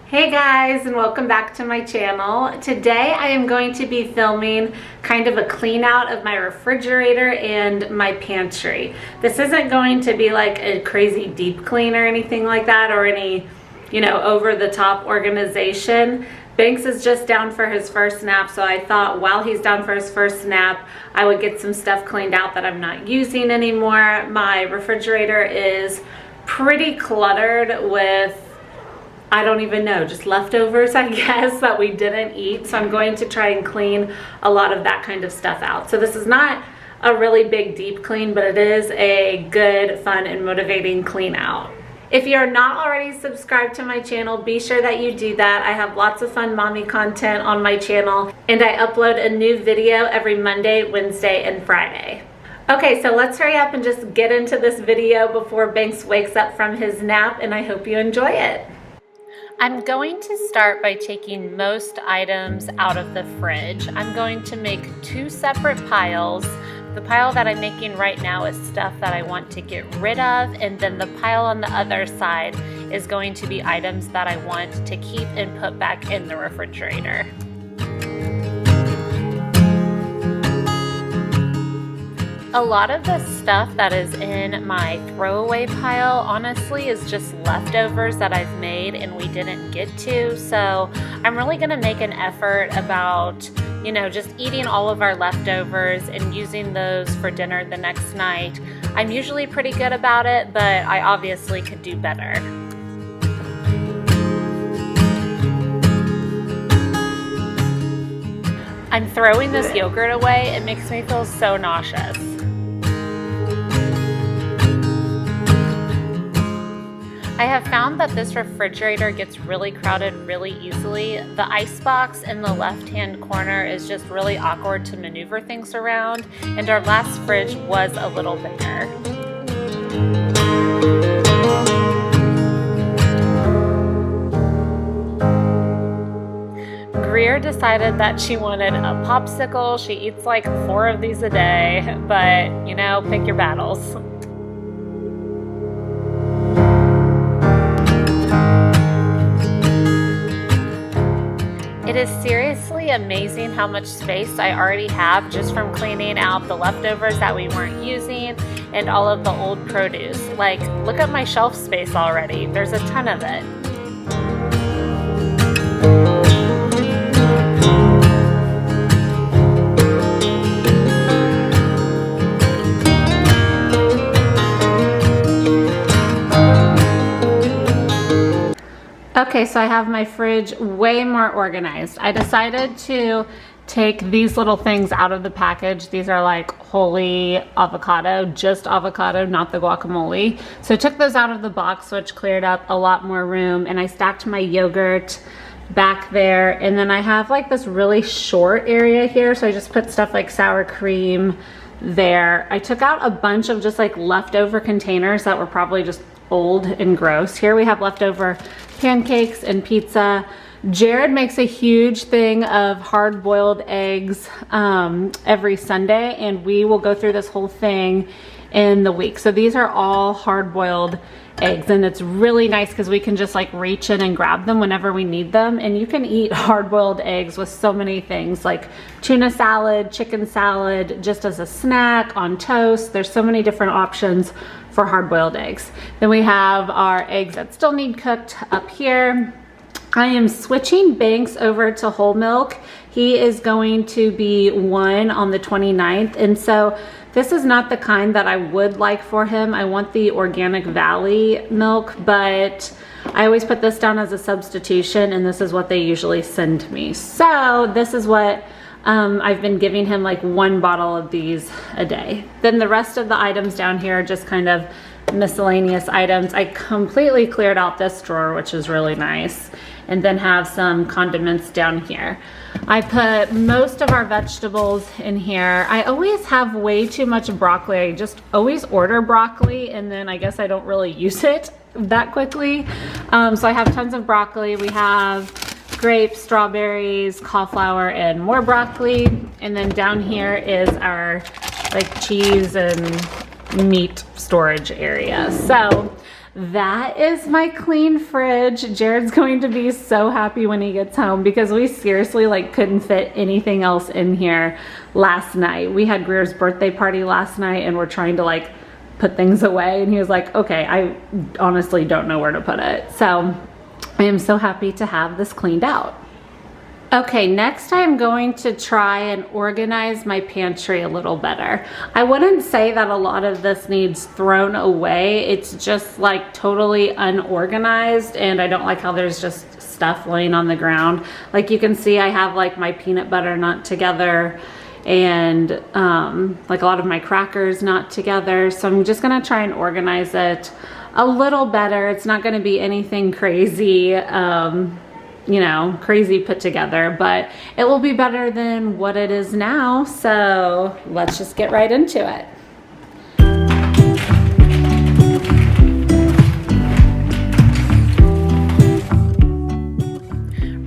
Hey guys, and welcome back to my channel. Today I am going to be filming kind of a clean out of my refrigerator and my pantry. This isn't going to be like a crazy deep clean or anything like that, or any, over the top organization. Banks is just down for his first nap, so I thought while he's down for his first nap, I would get some stuff cleaned out that I'm not using anymore. My refrigerator is pretty cluttered with, I don't even know, just leftovers, I guess, that we didn't eat. So I'm going to try and clean a lot of that kind of stuff out. So this is not a really big deep clean, but it is a good, fun, and motivating clean out. If you're not already subscribed to my channel, be sure that you do that. I have lots of fun mommy content on my channel, and I upload a new video every Monday, Wednesday, and Friday. Okay, so let's hurry up and just get into this video before Banks wakes up from his nap, and I hope you enjoy it. I'm going to start by taking most items out of the fridge. I'm going to make two separate piles. The pile that I'm making right now is stuff that I want to get rid of, and then the pile on the other side is going to be items that I want to keep and put back in the refrigerator. A lot of the stuff that is in my throwaway pile, honestly, is just leftovers that I've made and we didn't get to. So I'm really going to make an effort about, just eating all of our leftovers and using those for dinner the next night. I'm usually pretty good about it, but I obviously could do better. I'm throwing this yogurt away. It makes me feel so nauseous. I have found that this refrigerator gets really crowded really easily. The icebox in the left-hand corner is just really awkward to maneuver things around, and our last fridge was a little bigger. Greer decided that she wanted a popsicle. She eats like 4 of these a day, but pick your battles. It is seriously amazing how much space I already have just from cleaning out the leftovers that we weren't using and all of the old produce. Like, look at my shelf space already. There's a ton of it. Okay, so I have my fridge way more organized. I decided to take these little things out of the package. These are like wholly avocado, just avocado, not the guacamole. So I took those out of the box, which cleared up a lot more room, and I stacked my yogurt back there. And then I have like this really short area here, so I just put stuff like sour cream there. I took out a bunch of just like leftover containers that were probably just old and gross. Here we have leftover pancakes and pizza. Jared makes a huge thing of hard-boiled eggs every Sunday, and we will go through this whole thing in the week. So these are all hard-boiled eggs, and it's really nice because we can just like reach in and grab them whenever we need them. And you can eat hard-boiled eggs with so many things, like tuna salad, chicken salad, just as a snack, on toast. There's so many different options for hard-boiled eggs. Then we have our eggs that still need cooked up here. I am switching Banks over to whole milk. He is going to be 1 on the 29th, and so this is not the kind that I would like for him. I want the Organic Valley milk, but I always put this down as a substitution, and this is what they usually send me. So this is what I've been giving him, like 1 bottle of these a day. Then the rest of the items down here are just kind of miscellaneous items. I completely cleared out this drawer, which is really nice, and then have some condiments down here. I put most of our vegetables in here. I always have way too much broccoli. I just always order broccoli, and then I guess I don't really use it that quickly. So I have tons of broccoli. We have grapes, strawberries, cauliflower, and more broccoli. And then down here is our like cheese and meat storage area. So that is my clean fridge. Jared's going to be so happy when he gets home because we seriously like couldn't fit anything else in here last night. We had Greer's birthday party last night and we're trying to like put things away, and he was like, okay, I honestly don't know where to put it. So I am so happy to have this cleaned out. Okay, next I'm going to try and organize my pantry a little better. I wouldn't say that a lot of this needs thrown away. It's just like totally unorganized, and I don't like how there's just stuff laying on the ground. Like you can see I have like my peanut butter not together, and like a lot of my crackers not together. So I'm just gonna try and organize it a little better. It's not gonna be anything crazy, you know, crazy put together, but it will be better than what it is now. So let's just get right into it.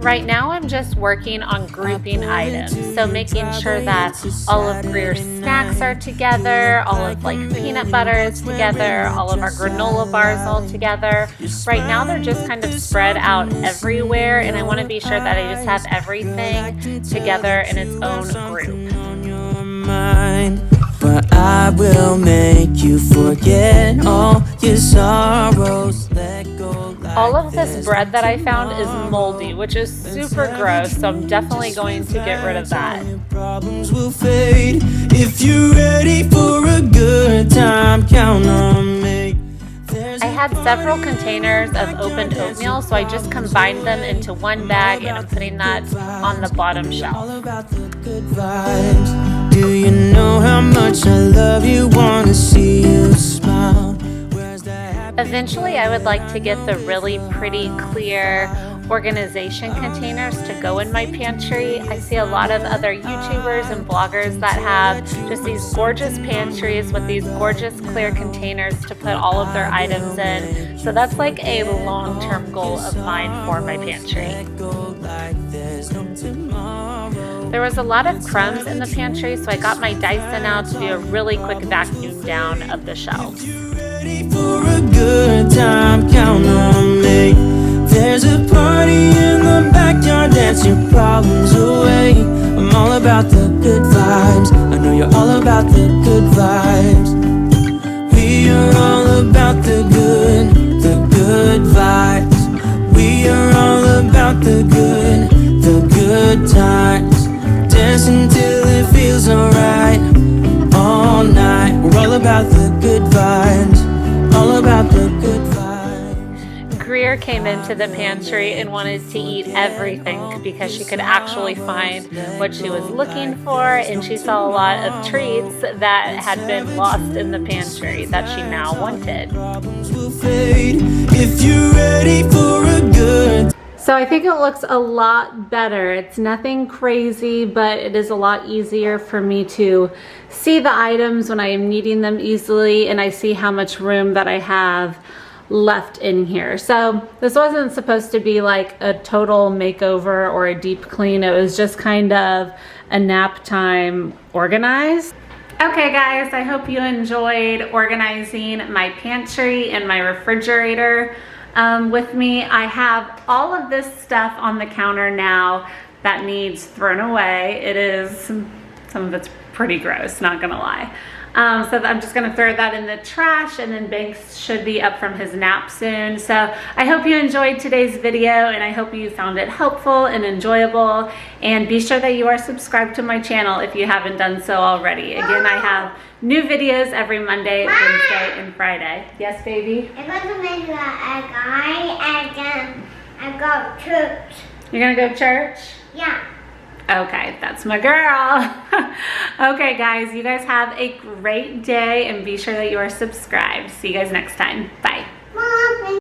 Right now I'm just working on grouping items, so making sure that all of Greer's snacks are together, all of like peanut butter is together, all of our granola bars all together. Right now they're just kind of spread out everywhere, and I want to be sure that I just have everything together in its own group. But I will make you forget all your sorrows. Let go. All of this bread that I found is moldy, which is super gross, so I'm definitely going to get rid of that. Problems will fade if you're ready for a good time. Count on me. I had several containers of opened oatmeal, so I just combined them into one bag, and I'm putting that on the bottom shelf. Do you know how much I love you? Wanna see you smile. Eventually, I would like to get the really pretty, clear organization containers to go in my pantry. I see a lot of other YouTubers and bloggers that have just these gorgeous pantries with these gorgeous clear containers to put all of their items in. So that's like a long-term goal of mine for my pantry. There was a lot of crumbs in the pantry, so I got my Dyson out to do a really quick vacuum down of the shelves. For a good time, count on me. There's a party in the backyard, dance your problems away. I'm all about the good vibes. I know you're all about the good vibes. We are all about the good vibes. We are all about the good times. Dance until it feels alright. All night, we're all about the good vibes. All about the good vibes. Greer came into the pantry and wanted to eat everything because she could actually find what she was looking for, and she saw a lot of treats that had been lost in the pantry that she now wanted. If you're ready for a good. So I think it looks a lot better. It's nothing crazy, but it is a lot easier for me to see the items when I am needing them easily, and I see how much room that I have left in here. So this wasn't supposed to be like a total makeover or a deep clean. It was just kind of a nap time organized. Okay guys, I hope you enjoyed organizing my pantry and my refrigerator with me. I have all of this stuff on the counter now that needs thrown away. It is, some of it's pretty gross, not gonna lie. So I'm just gonna throw that in the trash, and then Banks should be up from his nap soon. So I hope you enjoyed today's video, and I hope you found it helpful and enjoyable. And be sure that you are subscribed to my channel if you haven't done so already. Again, I have new videos every Monday, Wednesday, and Friday. Yes, baby? I'm going to make a guy, and then I go to church. You're gonna go to church? Yeah. Okay, that's my girl. Okay, guys, you guys have a great day, and be sure that you are subscribed. See you guys next time. Bye.